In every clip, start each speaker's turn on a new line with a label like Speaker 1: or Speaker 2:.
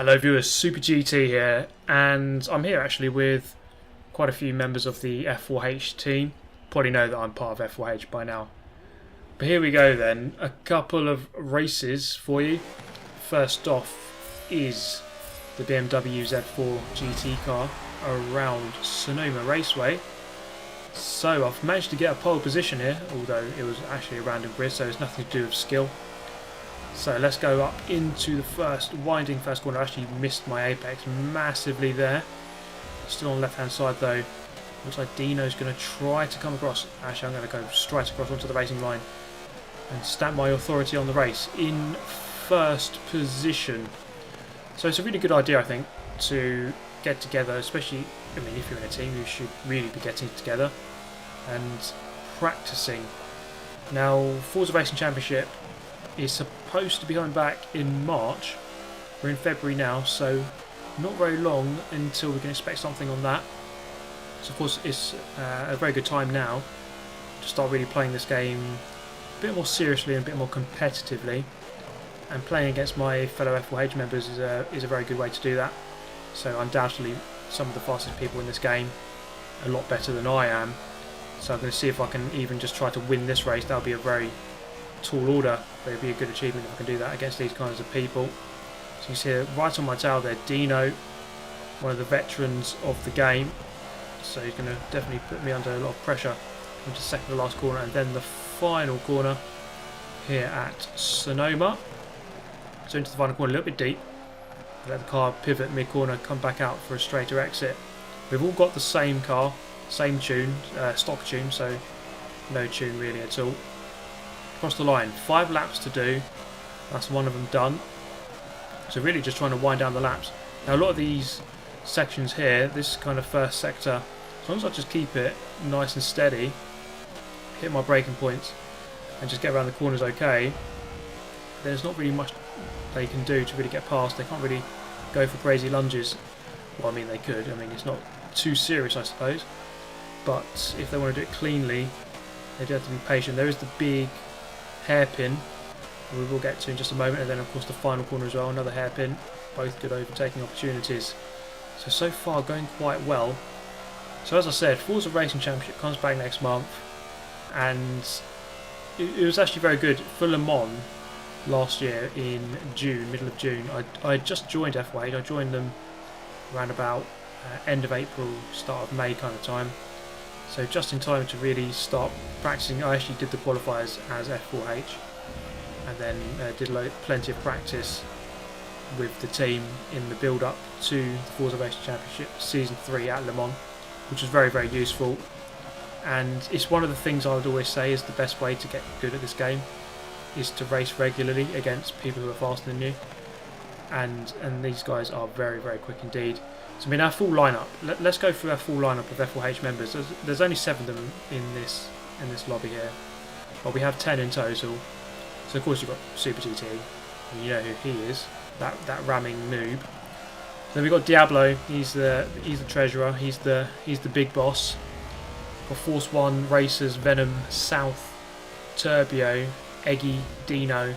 Speaker 1: Hello viewers, Super GT here, and I'm here actually with quite a few members of the F4H team. Probably know that I'm part of F4H by now. But here we go then, a couple of races for you. First off is the BMW Z4 GT car around Sonoma Raceway. So I've managed to get a pole position here, although it was actually a random grid, so it's nothing to do with skill. So let's go up into the first corner. I actually missed my apex massively there. Still on the left hand side though. Looks like Deano's going to try to come across. Actually, I'm going to go straight across onto the racing line and stamp my authority on the race in first position. So it's a really good idea, I think, to get together, especially, I mean, if you're in a team, you should really be getting together and practicing. Now, Forza Racing Championship is supposed to be coming back in March. We're in February now, so not very long until we can expect something on that. So of course it's a very good time now to start really playing this game a bit more seriously and a bit more competitively, and playing against my fellow F4H members is a very good way to do that. So undoubtedly some of the fastest people in this game, a lot better than I am, so I'm going to see if I can even just try to win this race. That'll be a very tall order, but it'd be a good achievement if I can do that against these kinds of people. So you see right on my tail there, Deano, one of the veterans of the game, so he's going to definitely put me under a lot of pressure into second to last corner, and then the final corner here at Sonoma. So into the final corner, a little bit deep, let the car pivot mid-corner, come back out for a straighter exit. We've all got the same car, same tune, stock tune, so no tune really at all. Across the line, 5 laps to do, that's one of them done. So really just trying to wind down the laps. Now a lot of these sections here, this kind of first sector, as long as I just keep it nice and steady, hit my braking points and just get around the corners okay, there's not really much they can do to really get past. They can't really go for crazy lunges. Well, I mean they could, I mean it's not too serious I suppose, but if they want to do it cleanly, they do have to be patient. There is the big hairpin we will get to in just a moment, and then of course the final corner as well, another hairpin, both good overtaking opportunities. So far going quite well. So as I said, Forza Racing Championship comes back next month, and it was actually very good for Le Mans last year in June, middle of June. I just joined F1. I joined them around about end of April, start of May kind of time. So just in time to really start practicing. I actually did the qualifiers as F4H, and then did plenty of practice with the team in the build-up to the Forza Racing Championship Season 3 at Le Mans, which was very, very useful. And it's one of the things I would always say is the best way to get good at this game is to race regularly against people who are faster than you. And these guys are very, very quick indeed. So I mean, our full lineup. Let's go through our full lineup of F4H members. There's only 7 of them in this lobby here, but we have 10 in total. So of course you've got Super GT, and you know who he is, that ramming noob. Then we've got Diablo. He's the treasurer. He's the big boss. We've got ForceOne, Racerz, Venom, South, Turbyo, Eggy, Deano,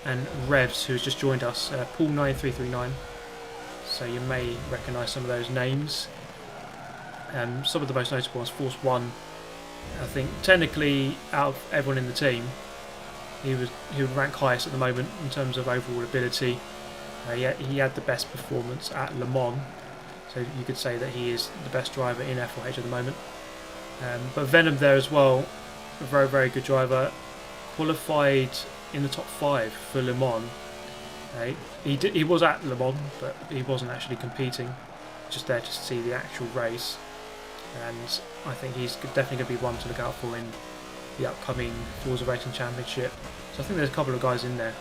Speaker 1: and REVZ, who's just joined us. Paul 9339. So you may recognise some of those names. Some of the most notable ones, ForceOne. I think technically out of everyone in the team, he would rank highest at the moment in terms of overall ability. He had the best performance at Le Mans, so you could say that he is the best driver in F4H at the moment. But Venom there as well, a very, very good driver, qualified in the top 5 for Le Mans. He was at Le Mans, but he wasn't actually competing, just there to see the actual race. And I think he's definitely going to be one to look out for in the upcoming Forza Racing Championship. So I think there's a couple of guys in there.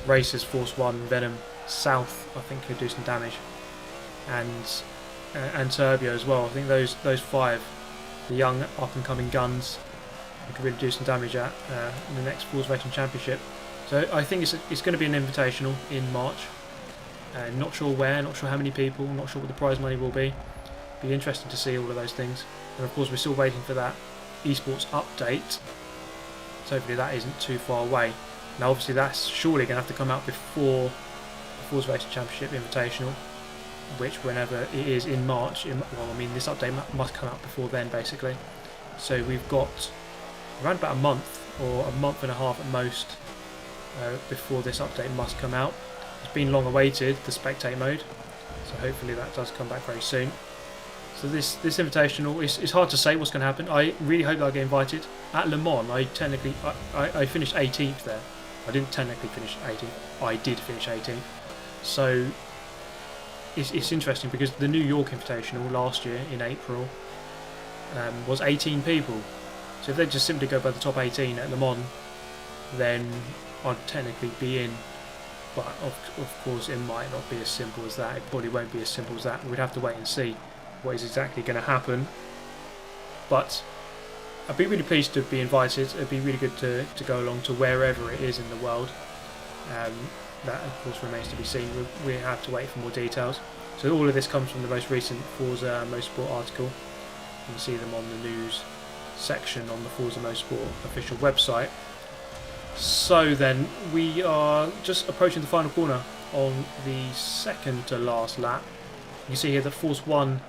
Speaker 1: Racerz, ForceOne, Venom, South, I think could do some damage, and Turbyo as well. I think those 5, the young up and coming guns, could really do some damage at in the next Forza Racing Championship. So I think it's going to be an invitational in March. Not sure where, not sure how many people, not sure what the prize money will be. Be interesting to see all of those things. And of course we're still waiting for that esports update. So hopefully that isn't too far away. Now obviously that's surely going to have to come out before Forza Racing Championship Invitational, which whenever it is in March, well, I mean, this update must come out before then, basically. So we've got around about a month, or a month and a half at most, before this update must come out. It's been long awaited, the spectate mode, so hopefully that does come back very soon. So this invitational, it's hard to say what's going to happen. I really hope that I get invited. At Le Mans, I finished 18th there. I didn't technically finish 18th, I did finish 18th. So it's interesting because the New York Invitational last year in April was 18 people. So if they just simply go by the top 18 at Le Mans, then I'd technically be in. But of course it might not be as simple as that. It probably won't be as simple as that. We'd have to wait and see what is exactly going to happen. But I'd be really pleased to be invited. It'd be really good to go along to wherever it is in the world. That of course remains to be seen. We have to wait for more details. So all of this comes from the most recent Forza Motorsport article. You can see them on the news section on the Forza Motorsport official website. So then we are just approaching the final corner on the second to last lap. You can see here that ForceOne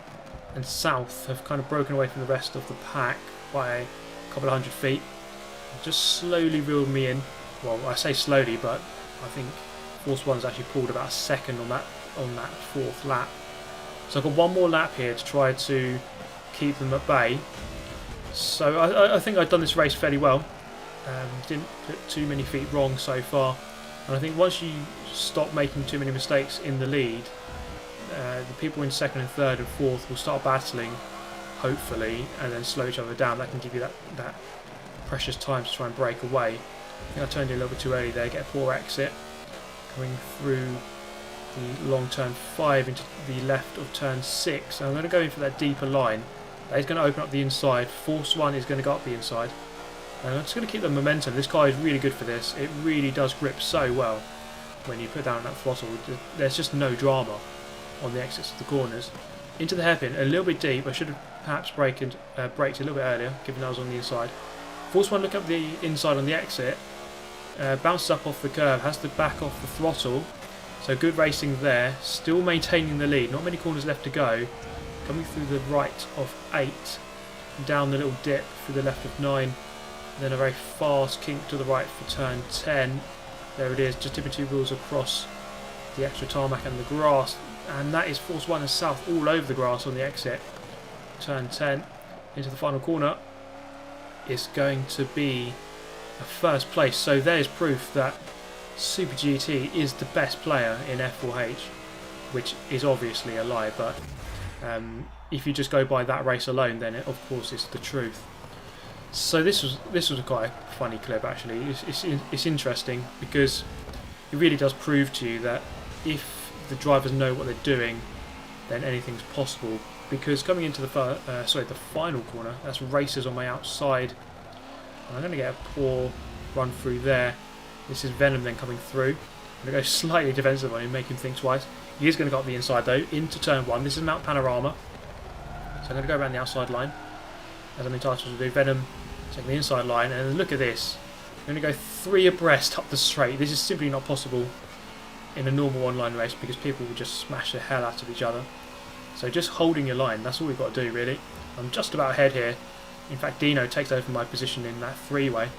Speaker 1: and South have kind of broken away from the rest of the pack by a couple of 100 feet. Just slowly reeled me in. Well, I say slowly, but I think ForceOne's actually pulled about a second on that fourth lap. So I've got one more lap here to try to keep them at bay. So I think I've done this race fairly well. Didn't put too many feet wrong so far, and I think once you stop making too many mistakes in the lead, the people in second and third and fourth will start battling, hopefully, and then slow each other down. That can give you that precious time to try and break away. I think I turned in a little bit too early there, get a poor exit, coming through the long turn 5 into the left of turn 6. So I'm going to go in for that deeper line. That is going to open up the inside. ForceOne is going to go up the inside. And I'm just going to keep the momentum. This car is really good for this. It really does grip so well when you put down that throttle. There's just no drama on the exits of the corners. Into the hairpin, a little bit deep. I should have perhaps braked a little bit earlier, given that I was on the inside. ForceOne look up the inside on the exit. Bounces up off the curve, has to back off the throttle. So good racing there. Still maintaining the lead. Not many corners left to go. Coming through the right of 8. Down the little dip through the left of 9. Then a very fast kink to the right for turn 10. There it is, just tipping 2 wheels across the extra tarmac and the grass. And that is ForceOne and South all over the grass on the exit. Turn 10 into the final corner. It's going to be a first place. So there's proof that Super GT is the best player in F4H, which is obviously a lie, but if you just go by that race alone, then it, of course, it's the truth. So this was quite a funny clip, actually. It's interesting because it really does prove to you that if the drivers know what they're doing, then anything's possible. Because coming into the final corner, that's Racerz on my outside, and I'm going to get a poor run through there. This is Venom then coming through. I'm going to go slightly defensive on him, make him think twice. He is going to go up the inside though, into turn 1. This is Mount Panorama, so I'm going to go around the outside line, as I'm entitled to do. Venom taking the inside line, and look at this. I'm going to go 3 abreast up the straight. This is simply not possible in a normal online race because people will just smash the hell out of each other. So just holding your line, that's all we've got to do really. I'm just about ahead here. In fact, Deano takes over my position in that 3-way.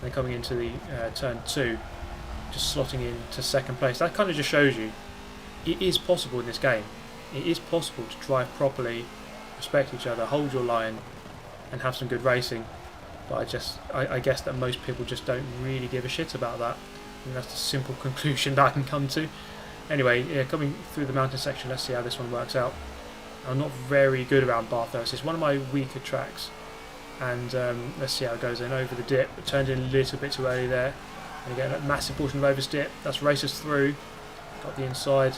Speaker 1: Then coming into the turn 2, just slotting into second place. That kind of just shows you it is possible in this game. It is possible to drive properly, respect each other, hold your line, and have some good racing. But I guess that most people just don't really give a shit about that. And that's the simple conclusion that I can come to. Anyway, yeah, coming through the mountain section, let's see how this one works out. I'm not very good around Bathurst. It's one of my weaker tracks. And let's see how it goes in. Over the dip, turned in a little bit too early there. And again, that massive portion of overstip. That's Racerz through. Got the inside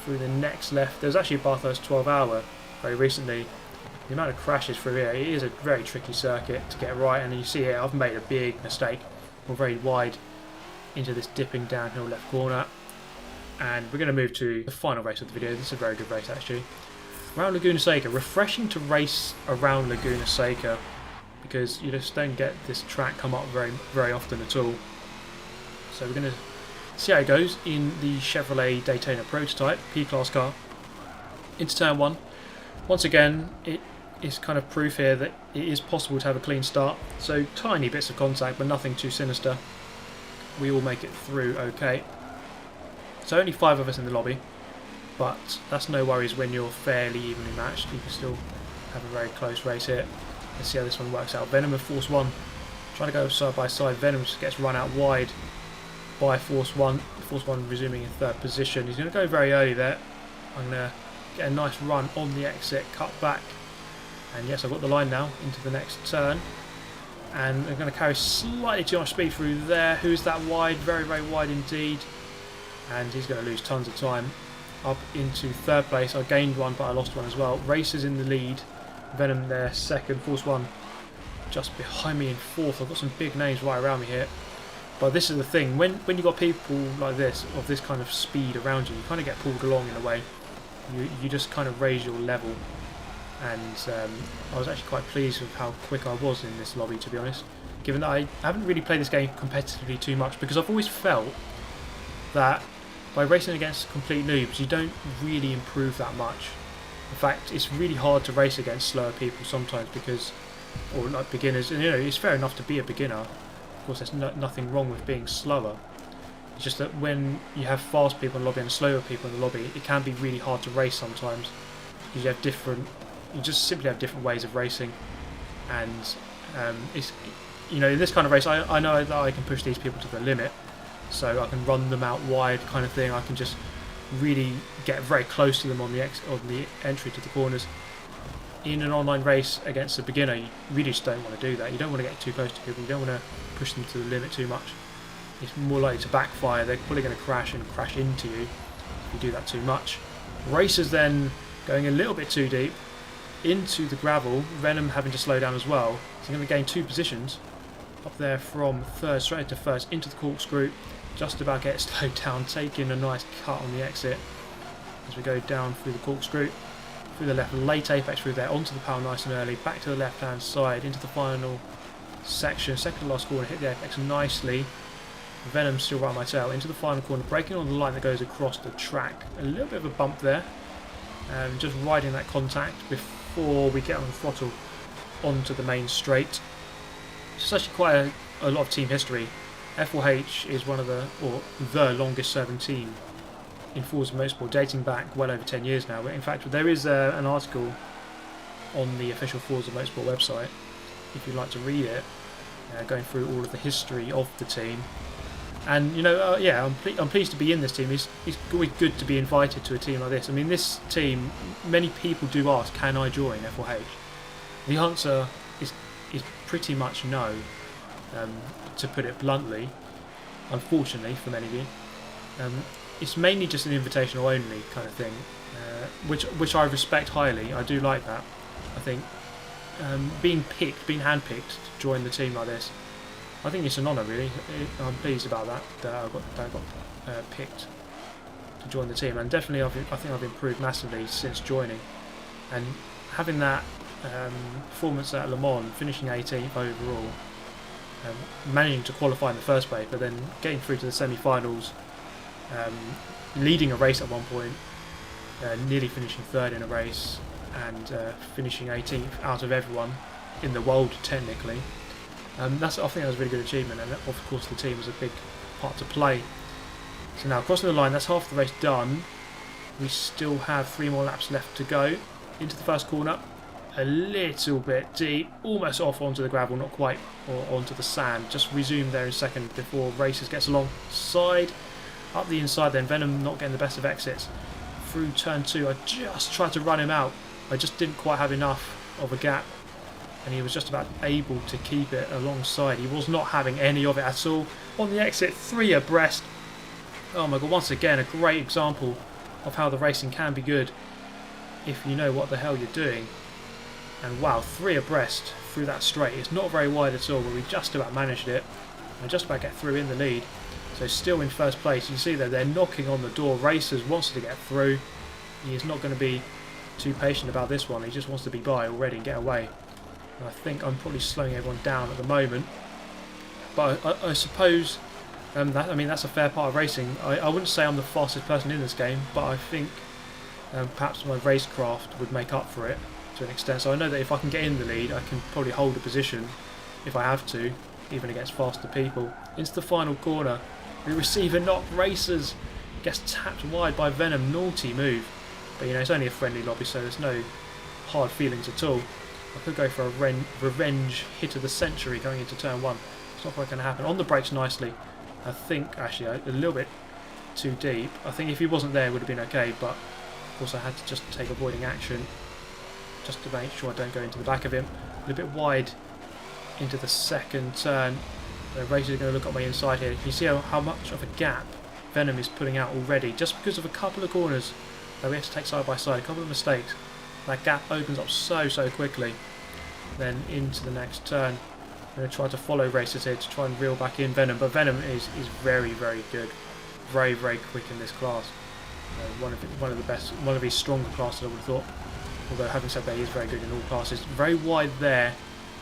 Speaker 1: through the next left. There was actually a Bathurst 12-hour very recently. The amount of crashes through here, it is a very tricky circuit to get right. And you see here, I've made a big mistake. We're very wide into this dipping downhill left corner. And we're going to move to the final race of the video. This is a very good race actually. Around Laguna Seca. Refreshing to race around Laguna Seca because you just don't get this track come up very often at all. So we're going to See how it goes in the Chevrolet Daytona prototype, P-Class car. Into turn 1. Once again, it is kind of proof here that it is possible to have a clean start. So tiny bits of contact, but nothing too sinister. We all make it through okay. So only 5 of us in the lobby, but that's no worries when you're fairly evenly matched. You can still have a very close race here. Let's see how this one works out. Venom and ForceOne trying to go side by side. Venom just gets run out wide by ForceOne. ForceOne resuming in 3rd position. He's going to go very early there. I'm going to get a nice run on the exit, cut back. And yes, I've got the line now into the next turn. And I'm going to carry slightly too much speed through there. Who's that wide? Very, very wide indeed. And he's going to lose tons of time. Up into 3rd place. I gained one, but I lost one as well. Racerz in the lead. Venom there, 2nd. ForceOne just behind me in 4th. I've got some big names right around me here. But this is the thing. When you've got people like this, of this kind of speed around you, you kind of get pulled along in a way. You just kind of raise your level. And I was actually quite pleased with how quick I was in this lobby, to be honest. Given that I haven't really played this game competitively too much, because I've always felt that by racing against complete noobs, you don't really improve that much. In fact, it's really hard to race against slower people sometimes because, or like beginners, and you know, it's fair enough to be a beginner. Of course, there's nothing wrong with being slower. It's just that when you have fast people in the lobby and slower people in the lobby, it can be really hard to race sometimes. Because you just simply have different ways of racing, and it's, you know, in this kind of race, I know that I can push these people to the limit. So I can run them out wide, kind of thing. I can just really get very close to them on the entry to the corners. In an online race against a beginner, you really just don't want to do that. You don't want to get too close to people. You don't want to push them to the limit too much. It's more likely to backfire. They're probably going to crash and crash into you if you do that too much. Racerz then going a little bit too deep into the gravel. Venom having to slow down as well. So I'm going to gain 2 positions. Up there from 3rd straight into 1st into the corkscrew. Just about get slowed down, taking a nice cut on the exit as we go down through the corkscrew, through the left, late apex through there, onto the power nice and early, back to the left hand side, into the final section, 2nd to last corner, hit the apex nicely. Venom still right on my tail, into the final corner, breaking on the line that goes across the track. A little bit of a bump there, just riding that contact before we get on the throttle onto the main straight. It's actually quite a lot of team history. F4H is one of the longest serving team in Forza Motorsport, dating back well over 10 years now. In fact, there is an article on the official Forza Motorsport website, if you'd like to read it, going through all of the history of the team. And you know, yeah, I'm pleased to be in this team. It's always good to be invited to a team like this. I mean, this team, many people do ask, can I join F4H? The answer is pretty much no. To put it bluntly, unfortunately for many of you, it's mainly just an invitational only kind of thing, which I respect highly. I do like that. I think being handpicked to join the team like this, I think it's an honour really. I'm pleased about that I got picked to join the team, and definitely I think I've improved massively since joining, and having that performance at Le Mans, finishing 18th overall. Managing to qualify in the first place, but then getting through to the semi-finals, leading a race at one point, nearly finishing 3rd in a race, and finishing 18th out of everyone in the world technically. I think that was a really good achievement, and of course the team was a big part to play. So now crossing the line, that's half the race done. We still have 3 more laps left to go. Into the first corner. A little bit deep, almost off onto the gravel, not quite, or onto the sand. Just resume there in 2nd before Racerz gets alongside. Up the inside then, Venom not getting the best of exits. Through turn 2, I just tried to run him out. I just didn't quite have enough of a gap, and he was just about able to keep it alongside. He was not having any of it at all. On the exit, 3 abreast. Oh my god, once again, a great example of how the racing can be good if you know what the hell you're doing. And wow, 3 abreast through that straight. It's not very wide at all, but we just about managed it. And just about get through in the lead. So still in 1st place. You see that they're knocking on the door. Racerz wants to get through. He is not going to be too patient about this one. He just wants to be by already and get away. And I think I'm probably slowing everyone down at the moment. But I suppose I mean, that's a fair part of racing. I wouldn't say I'm the fastest person in this game, but I think perhaps my racecraft would make up for it to an extent. So I know that if I can get in the lead, I can probably hold a position if I have to, even against faster people. Into the final corner, we receive a knock. Racerz gets tapped wide by Venom. Naughty move, but you know, it's only a friendly lobby, so there's no hard feelings at all. I could go for a revenge hit of the century going into turn 1. It's not quite going to happen. On the brakes nicely. I think actually a little bit too deep. I think if he wasn't there it would have been okay, but of course I had to just take avoiding action just to make sure I don't go into the back of him. A little bit wide into the second turn. The Racerz is going to look at my inside here. You see how much of a gap Venom is putting out already, just because of a couple of corners that we have to take side by side, a couple of mistakes. That gap opens up so quickly. Then into the next turn. I'm going to try to follow Racerz here to try and reel back in Venom, but Venom is very good, very quick in this class. One of the best, one of his stronger classes I would have thought. Although having said that, he is very good in all classes. Very wide there.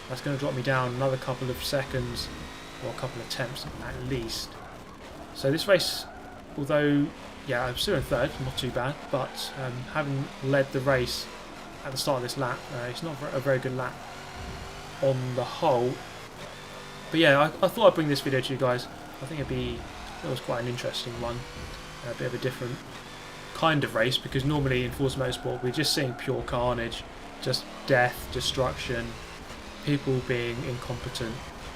Speaker 1: That's going to drop me down another couple of seconds, or a couple of attempts at least. So this race, although yeah, I'm still in third, not too bad, but having led the race at the start of this lap, it's not a very good lap on the whole. But yeah, I thought I'd bring this video to you guys. I think it was quite an interesting one, a bit of a different kind of race, because normally in Forza Motorsport we're just seeing pure carnage, just death, destruction, people being incompetent,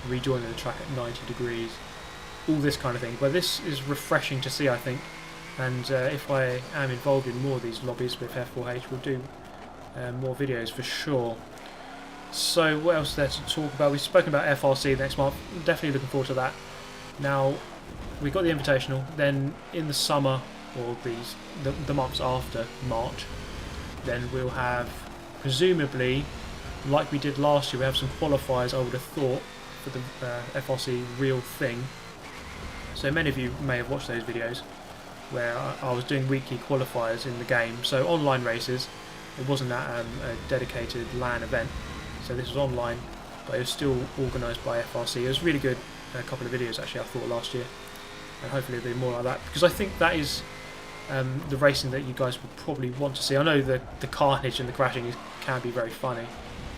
Speaker 1: rejoining the track at 90 degrees, all this kind of thing. But this is refreshing to see, I think, and if I am involved in more of these lobbies with F4H, we'll do more videos for sure. So what else is there to talk about? We've spoken about FRC next month. Definitely looking forward to that. Now, we've got the Invitational. Then in the summer, or the months after March, then we'll have, presumably, like we did last year, we have some qualifiers, I would have thought, for the FRC real thing. So many of you may have watched those videos where I was doing weekly qualifiers in the game. So online races. It wasn't a dedicated LAN event. So this was online, but it was still organised by FRC. It was really good, a couple of videos actually I thought last year, and hopefully there'll be more like that, because I think that is the racing that you guys would probably want to see. I know the carnage and the crashing can be very funny.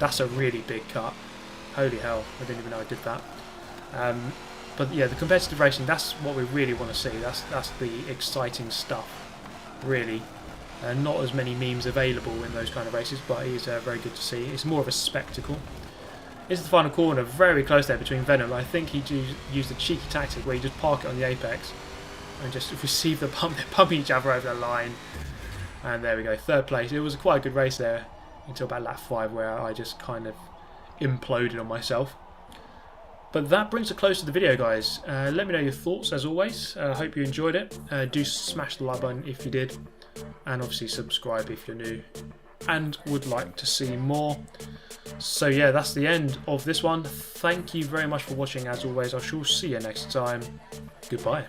Speaker 1: That's a really big cut. Holy hell, I didn't even know I did that. But yeah, the competitive racing, that's what we really want to see. That's the exciting stuff, really. Not as many memes available in those kind of races, but it is very good to see. It's more of a spectacle. This is the final corner, very close there between Venom. I think he used a cheeky tactic where you just park it on the apex and just receive the pump. They're pumping each other over the line. And there we go, third place. It was quite a good race there until about lap 5, where I just kind of imploded on myself. But that brings a close to the video, guys. Let me know your thoughts as always. I hope you enjoyed it. Do smash the like button if you did, and obviously subscribe if you're new and would like to see more. So yeah, that's the end of this one. Thank you very much for watching as always. I shall see you next time. Goodbye.